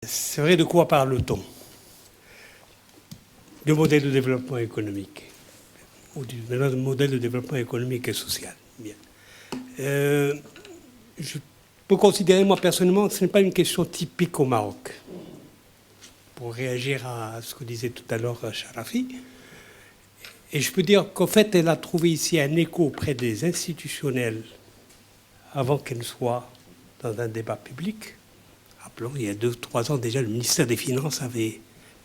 c'est vrai, de quoi parle-t-on? Du modèle de développement économique, ou du modèle de développement économique et social. Bien. Je peux considérer, moi, personnellement, que ce n'est pas une question typique au Maroc. Pour réagir à ce que disait tout à l'heure Charafi. Et je peux dire qu'en fait, elle a trouvé ici un écho auprès des institutionnels avant qu'elle ne soit dans un débat public. Rappelons, il y a 2 ou 3 ans déjà, le ministère des Finances avait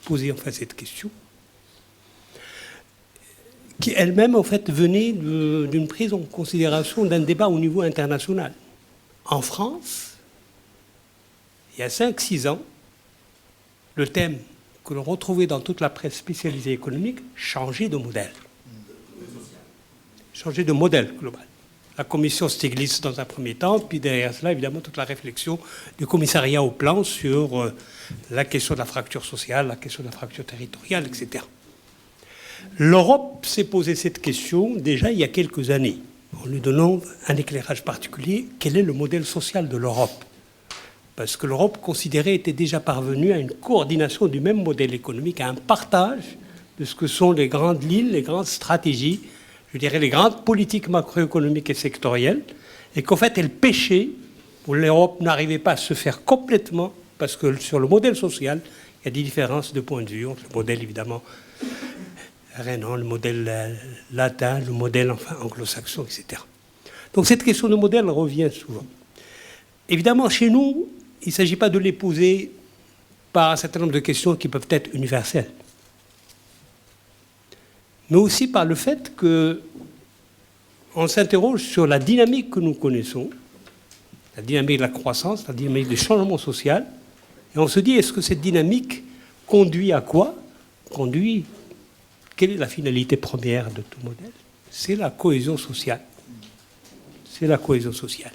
posé enfin cette question, qui elle-même, en fait, venait d'une prise en considération d'un débat au niveau international. En France, il y a 5-6 ans, le thème que l'on retrouvait dans toute la presse spécialisée économique, changer de modèle. Changer de modèle global. La commission Stiglitz dans un premier temps, puis derrière cela, évidemment, toute la réflexion du commissariat au plan sur la question de la fracture sociale, la question de la fracture territoriale, etc. L'Europe s'est posé cette question déjà il y a quelques années, en lui donnant un éclairage particulier. Quel est le modèle social de l'Europe? Parce que l'Europe considérée était déjà parvenue à une coordination du même modèle économique, à un partage de ce que sont les grandes lignes, les grandes stratégies, je dirais les grandes politiques macroéconomiques et sectorielles, et qu'en fait elle pêchait, où l'Europe n'arrivait pas à se faire complètement, parce que sur le modèle social, il y a des différences de point de vue entre le modèle évidemment rhénan, le modèle latin, le modèle enfin anglo-saxon, etc. Donc cette question de modèle revient souvent. Évidemment, chez nous, il ne s'agit pas de les poser par un certain nombre de questions qui peuvent être universelles, mais aussi par le fait qu'on s'interroge sur la dynamique que nous connaissons, la dynamique de la croissance, la dynamique du changement social, et on se dit, est-ce que cette dynamique conduit à quoi? Quelle est la finalité première de tout modèle? C'est la cohésion sociale. C'est la cohésion sociale.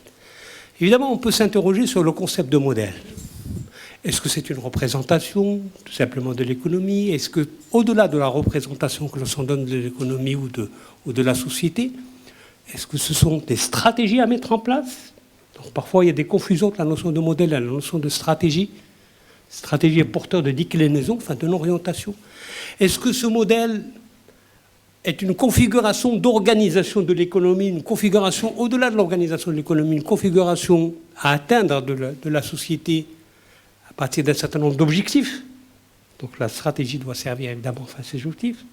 Évidemment, on peut s'interroger sur le concept de modèle. Est-ce que c'est une représentation, tout simplement, de l'économie? Est-ce que, au-delà de la représentation que l'on s'en donne de l'économie ou de la société, est-ce que ce sont des stratégies à mettre en place? Donc, parfois, il y a des confusions entre la notion de modèle et la notion de stratégie. Stratégie est porteur de déclinaison, enfin de non-orientation. Est-ce que ce modèle est une configuration d'organisation de l'économie, une configuration au-delà de l'organisation de l'économie, une configuration à atteindre de la société à partir d'un certain nombre d'objectifs? Donc la stratégie doit servir évidemment à ces objectifs,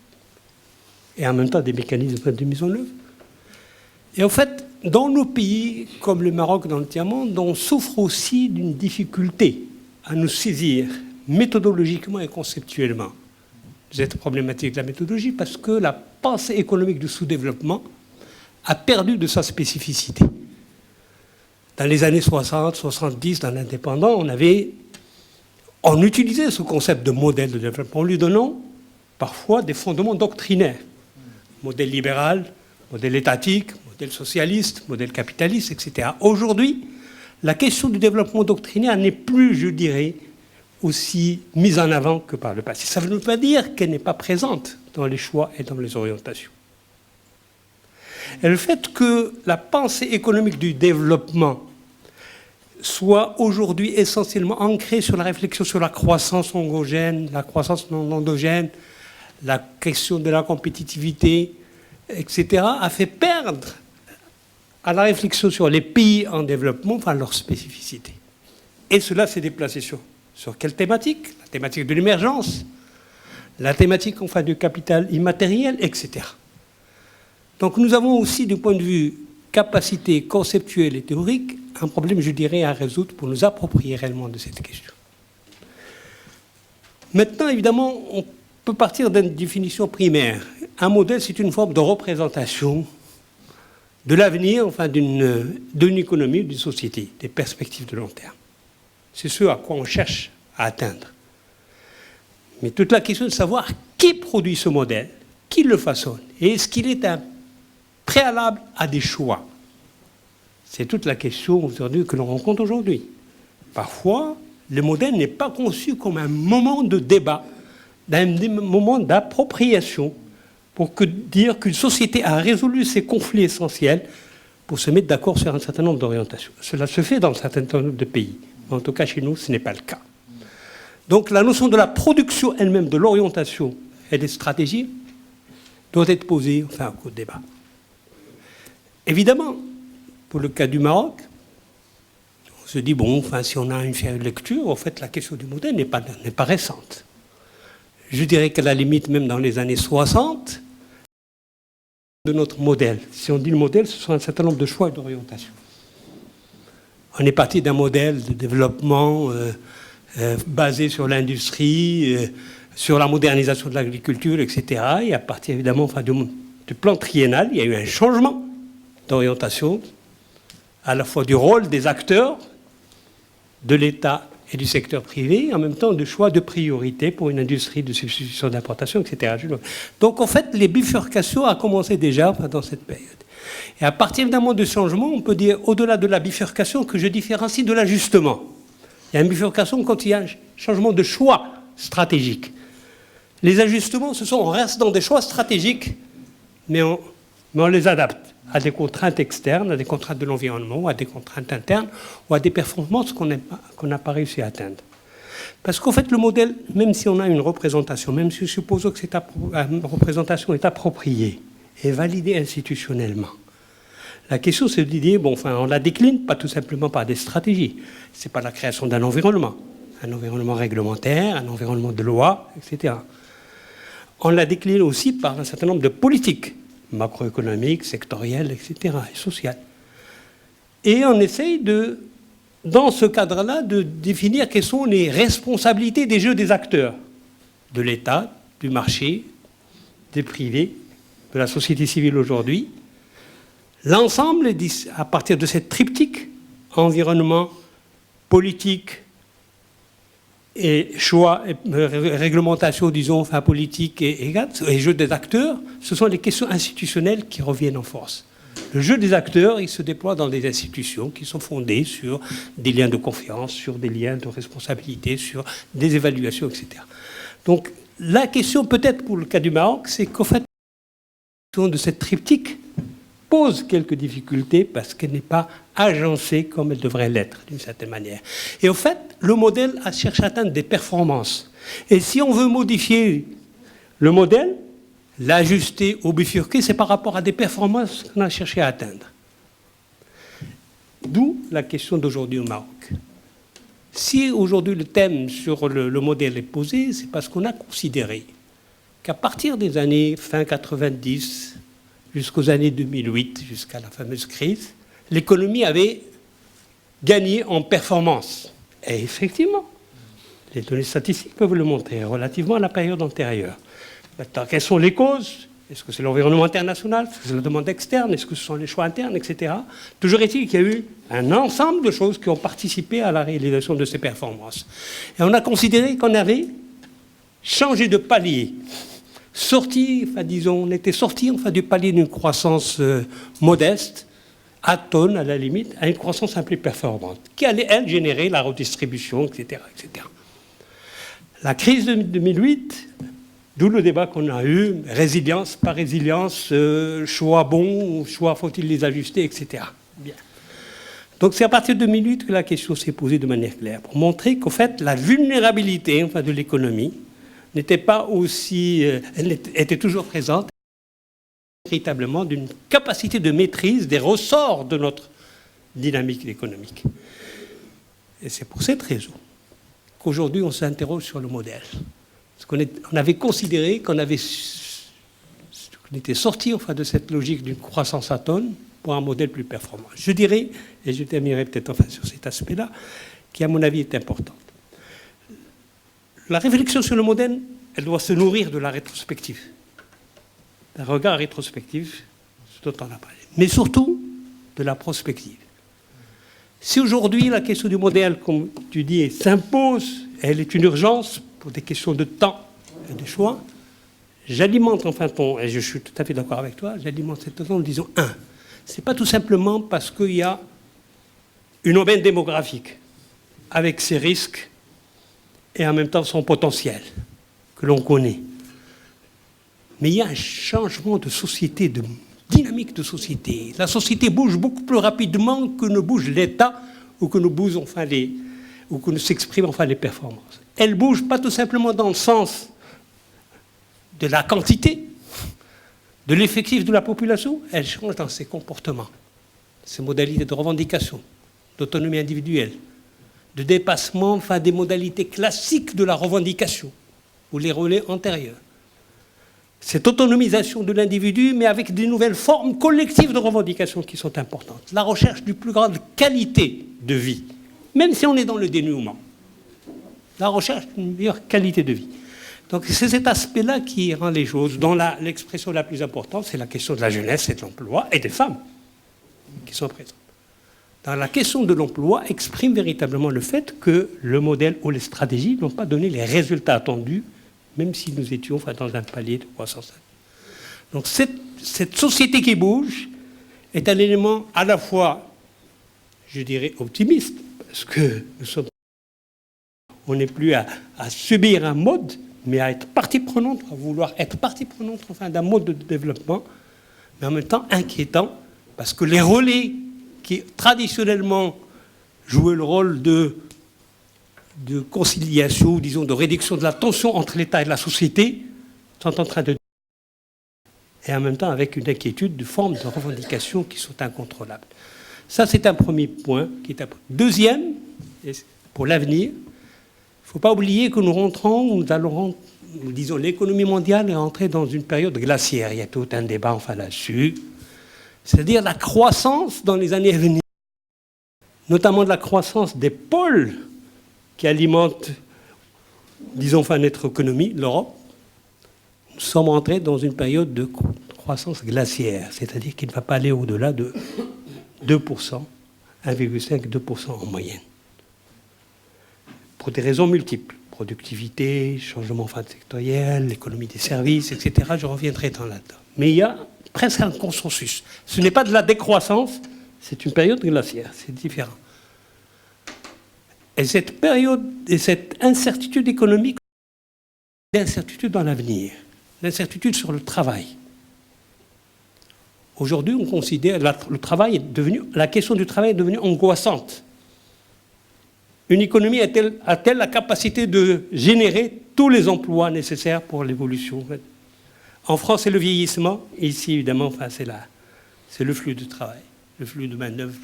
et en même temps des mécanismes de mise en œuvre. Et en fait, dans nos pays, comme le Maroc dans le tiers-monde, on souffre aussi d'une difficulté à nous saisir méthodologiquement et conceptuellement de cette problématique de la méthodologie, parce que la pensée économique du sous-développement a perdu de sa spécificité. Dans les années 60, 70, dans l'indépendant, on utilisait ce concept de modèle de développement en lui donnant parfois des fondements doctrinaires. Modèle libéral, modèle étatique, modèle socialiste, modèle capitaliste, etc. Aujourd'hui, la question du développement doctrinaire n'est plus, je dirais, aussi mise en avant que par le passé. Ça ne veut pas dire qu'elle n'est pas présente dans les choix et dans les orientations. Et le fait que la pensée économique du développement soit aujourd'hui essentiellement ancrée sur la réflexion sur la croissance endogène, la croissance non endogène, la question de la compétitivité, etc., a fait perdre à la réflexion sur les pays en développement, enfin leur spécificité. Et cela s'est déplacé sur quelle thématique? La thématique de l'émergence, la thématique enfin du capital immatériel, etc. Donc nous avons aussi, du point de vue capacité conceptuelle et théorique, un problème, je dirais, à résoudre pour nous approprier réellement de cette question. Maintenant, évidemment, on peut partir d'une définition primaire. Un modèle, c'est une forme de représentation de l'avenir, enfin d'une économie, d'une société, des perspectives de long terme. C'est ce à quoi on cherche à atteindre. Mais toute la question de savoir qui produit ce modèle, qui le façonne, et est-ce qu'il est un préalable à des choix? C'est toute la question aujourd'hui que l'on rencontre aujourd'hui. Parfois, le modèle n'est pas conçu comme un moment de débat, un moment d'appropriation, pour dire qu'une société a résolu ses conflits essentiels pour se mettre d'accord sur un certain nombre d'orientations. Cela se fait dans un certain nombre de pays. Mais en tout cas, chez nous, ce n'est pas le cas. Donc la notion de la production elle-même, de l'orientation et des stratégies doit être posée, enfin, au débat. Évidemment, pour le cas du Maroc, on se dit, bon, enfin, si on a une fière lecture, en fait, la question du modèle n'est pas récente. Je dirais qu'à la limite, même dans les années 60, de notre modèle. Si on dit le modèle, ce sont un certain nombre de choix et d'orientation. On est parti d'un modèle de développement basé sur l'industrie, sur la modernisation de l'agriculture, etc. Et à partir, évidemment, enfin, du plan triennal, il y a eu un changement d'orientation, à la fois du rôle des acteurs, de l'État et du secteur privé, en même temps de choix de priorité pour une industrie de substitution d'importation, etc. Donc en fait, les bifurcations ont commencé déjà dans cette période. Et à partir évidemment de ce changement, on peut dire, au-delà de la bifurcation, que je différencie de l'ajustement. Il y a une bifurcation quand il y a un changement de choix stratégique. Les ajustements, on reste dans des choix stratégiques, mais on les adapte à des contraintes externes, à des contraintes de l'environnement, à des contraintes internes, ou à des performances qu'on n'a pas réussi à atteindre. Parce qu'en fait, le modèle, même si on a une représentation, même si supposons que cette représentation est appropriée et validée institutionnellement, la question c'est de dire, bon, enfin, on la décline pas tout simplement par des stratégies. C'est pas la création d'un environnement réglementaire, un environnement de loi, etc. On la décline aussi par un certain nombre de politiques macroéconomiques, sectorielles, etc., et sociales. Et on essaye dans ce cadre-là, de définir quelles sont les responsabilités des jeux des acteurs, de l'État, du marché, des privés, de la société civile aujourd'hui. L'ensemble, à partir de cette triptyque, environnement, politique, et choix, réglementation, disons, enfin politique et jeu des acteurs, ce sont les questions institutionnelles qui reviennent en force. Le jeu des acteurs, il se déploie dans des institutions qui sont fondées sur des liens de confiance, sur des liens de responsabilité, sur des évaluations, etc. Donc, la question, peut-être pour le cas du Maroc, c'est qu'en fait, de cette triptyque pose quelques difficultés parce qu'elle n'est pas agencée comme elle devrait l'être, d'une certaine manière. Et au fait, le modèle cherche à atteindre des performances. Et si on veut modifier le modèle, l'ajuster ou bifurquer, c'est par rapport à des performances qu'on a cherché à atteindre. D'où la question d'aujourd'hui au Maroc. Si aujourd'hui le thème sur le modèle est posé, c'est parce qu'on a considéré qu'à partir des années fin 90, jusqu'aux années 2008, jusqu'à la fameuse crise, l'économie avait gagné en performance. Et effectivement, les données statistiques peuvent le montrer, relativement à la période antérieure. Maintenant, quelles sont les causes? Est-ce que c'est l'environnement international? Est-ce que c'est la demande externe? Est-ce que ce sont les choix internes, etc. Toujours est-il qu'il y a eu un ensemble de choses qui ont participé à la réalisation de ces performances. Et on a considéré qu'on avait changé de palier. On était sorti du palier d'une croissance modeste, atone à la limite, à une croissance un peu plus performante, qui allait, elle, générer la redistribution, etc., etc. La crise de 2008, d'où le débat qu'on a eu, résilience, pas résilience, choix bons, choix faut-il les ajuster, etc. Bien. Donc c'est à partir de 2008 que la question s'est posée de manière claire, pour montrer qu'en fait, la vulnérabilité de l'économie n'était pas aussi... elle était toujours présente, véritablement, d'une capacité de maîtrise des ressorts de notre dynamique économique. Et c'est pour cette raison qu'aujourd'hui, on s'interroge sur le modèle. Parce qu'on avait considéré qu'on était sorti de cette logique d'une croissance atone pour un modèle plus performant. Je dirais, et je terminerai peut-être sur cet aspect-là, qui à mon avis est importante. La réflexion sur le modèle, elle doit se nourrir de la rétrospective. Un regard rétrospectif, ce dont on a parlé. Mais surtout, de la prospective. Si aujourd'hui, la question du modèle, comme tu dis, s'impose, elle est une urgence pour des questions de temps et de choix, j'alimente et je suis tout à fait d'accord avec toi, j'alimente cette raison en disant, c'est pas tout simplement parce qu'il y a une aubaine démographique, avec ses risques, et en même temps son potentiel, que l'on connaît. Mais il y a un changement de société, de dynamique de société. La société bouge beaucoup plus rapidement que ne bouge l'État ou que ne bougent où que s'expriment enfin les performances. Elle ne bouge pas tout simplement dans le sens de la quantité, de l'effectif de la population, elle change dans ses comportements, ses modalités de revendication, d'autonomie individuelle, de dépassement enfin, des modalités classiques de la revendication, ou les relais antérieurs. Cette autonomisation de l'individu, mais avec des nouvelles formes collectives de revendication qui sont importantes. La recherche d'une plus grande qualité de vie, même si on est dans le dénuement. La recherche d'une meilleure qualité de vie. Donc c'est cet aspect-là qui rend les choses, dont l'expression la plus importante, c'est la question de la jeunesse et de l'emploi, et des femmes qui sont présentes. Dans la question de l'emploi, exprime véritablement le fait que le modèle ou les stratégies n'ont pas donné les résultats attendus, même si nous étions enfin, dans un palier de croissance. Donc cette société qui bouge est un élément à la fois, je dirais, optimiste, parce que on n'est plus à subir un mode, mais à être partie prenante, à vouloir être partie prenante enfin, d'un mode de développement, mais en même temps inquiétant, parce que les relais qui traditionnellement jouaient le rôle de conciliation, disons, de réduction de la tension entre l'État et la société, sont en train de... Et en même temps avec une inquiétude de formes de revendications qui sont incontrôlables. Ça, c'est un premier point qui est important. Deuxième, pour l'avenir, il ne faut pas oublier que disons, l'économie mondiale est entrée dans une période glaciaire. Il y a tout un débat enfin là-dessus. C'est-à-dire la croissance dans les années à venir, notamment de la croissance des pôles qui alimentent, disons, enfin, notre économie, l'Europe. Nous sommes entrés dans une période de croissance glaciaire, c'est-à-dire qu'il ne va pas aller au-delà de 2%, 1,5-2% en moyenne. Pour des raisons multiples. Productivité, changement enfin, sectoriel, l'économie des services, etc. Je reviendrai dans là-dedans. Mais il y a presque un consensus. Ce n'est pas de la décroissance, c'est une période glaciaire, c'est différent. Et cette période, et cette incertitude économique, l'incertitude dans l'avenir, l'incertitude sur le travail. Aujourd'hui, on considère la question du travail est devenue angoissante. Une économie a-t-elle la capacité de générer tous les emplois nécessaires pour l'évolution? En France, c'est le vieillissement. Et ici, évidemment, enfin, c'est le flux de travail, le flux de main-d'œuvre.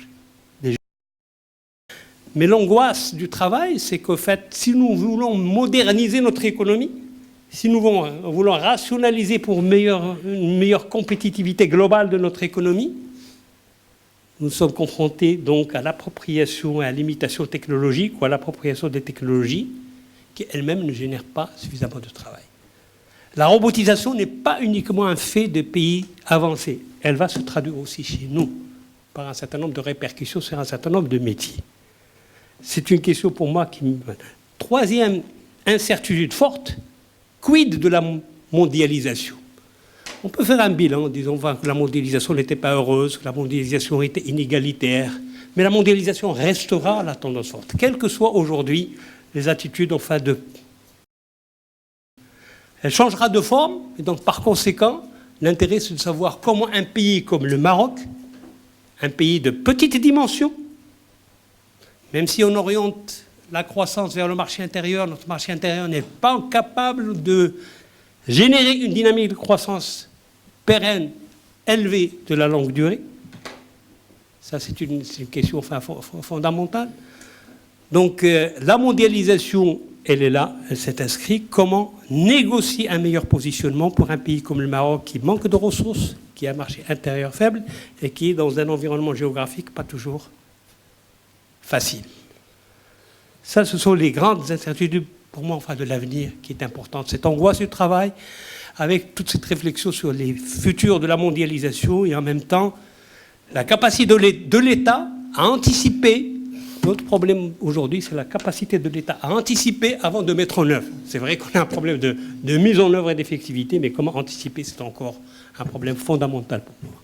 Mais l'angoisse du travail, c'est qu'en fait, si nous voulons moderniser notre économie, si nous voulons rationaliser pour une meilleure compétitivité globale de notre économie, nous sommes confrontés donc à l'appropriation et à l'imitation technologique ou à l'appropriation des technologies qui elles-mêmes ne génèrent pas suffisamment de travail. La robotisation n'est pas uniquement un fait des pays avancés. Elle va se traduire aussi chez nous par un certain nombre de répercussions sur un certain nombre de métiers. C'est une question pour moi qui me... Troisième incertitude forte, quid de la mondialisation? On peut faire un bilan, disons que la mondialisation n'était pas heureuse, que la mondialisation était inégalitaire, mais la mondialisation restera la tendance forte, quelles que soient aujourd'hui les attitudes enfin de... Elle changera de forme, et donc par conséquent, l'intérêt c'est de savoir comment un pays comme le Maroc, un pays de petite dimension, même si on oriente la croissance vers le marché intérieur, notre marché intérieur n'est pas capable de générer une dynamique de croissance pérenne, élevée de la longue durée. Ça, c'est une question enfin, fondamentale. Donc, la mondialisation, elle est là, elle s'est inscrite. Comment négocier un meilleur positionnement pour un pays comme le Maroc qui manque de ressources, qui a un marché intérieur faible et qui est dans un environnement géographique pas toujours facile. Ça, ce sont les grandes incertitudes, pour moi, enfin, de l'avenir qui est importante. Cette angoisse du travail, avec toute cette réflexion sur les futurs de la mondialisation et en même temps, la capacité de l'État à anticiper. Notre problème aujourd'hui, c'est la capacité de l'État à anticiper avant de mettre en œuvre. C'est vrai qu'on a un problème de mise en œuvre et d'effectivité, mais comment anticiper, c'est encore un problème fondamental pour moi.